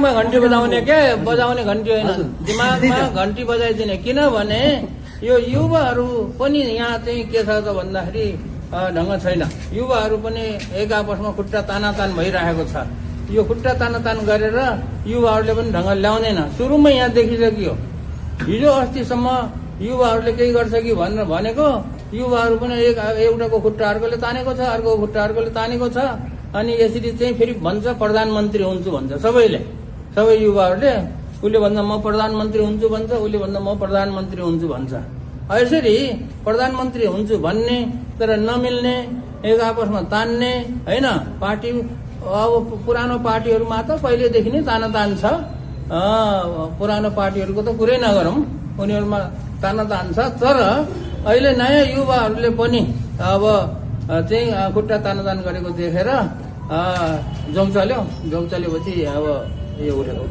दिमागमा घन्टी बजाउने बजाउने घन्टी होइन, दिमागमा घन्टी बजाइदिने। किनभने यो युवाहरू पनि यहाँ चाहिँ के छ त भन्दाखेरि ढङ्ग छैन। युवाहरू पनि एक आपसमा खुट्टा तानातान भइरहेको छ। यो खुट्टा तानातान गरेर युवाहरूले पनि ढङ्ग ल्याउँदैन। सुरुमै यहाँ देखिसक्यो। हिजो अस्तिसम्म युवाहरूले केही गर्छ कि भनेर भनेको, युवाहरू पनि एउटाको खुट्टा अर्कोले तानेको छ, अर्को खुट्टा अर्कोले तानेको छ। अनि यसरी चाहिँ फेरि भन्छ प्रधानमन्त्री हुन्छु भन्छ सबैले, सबै युवाहरूले। उसले भन्दा म प्रधानमन्त्री हुन्छु भन्छ, उसले भन्दा म प्रधानमन्त्री हुन्छु भन्छ। यसरी प्रधानमन्त्री हुन्छु भन्ने तर नमिल्ने, एक आपसमा तान्ने होइन। पार्टी अब पुरानो पार्टीहरूमा त पहिलेदेखि नै तानातान छ। पुरानो पार्टीहरूको त कुरै नगरौँ, उनीहरूमा तानातान छ। तर अहिले नयाँ युवाहरूले पनि अब चाहिँ खुट्टा तानातान गरेको देखेर जोङ चल्यो। जोङ चलेपछि अब यो उठेको।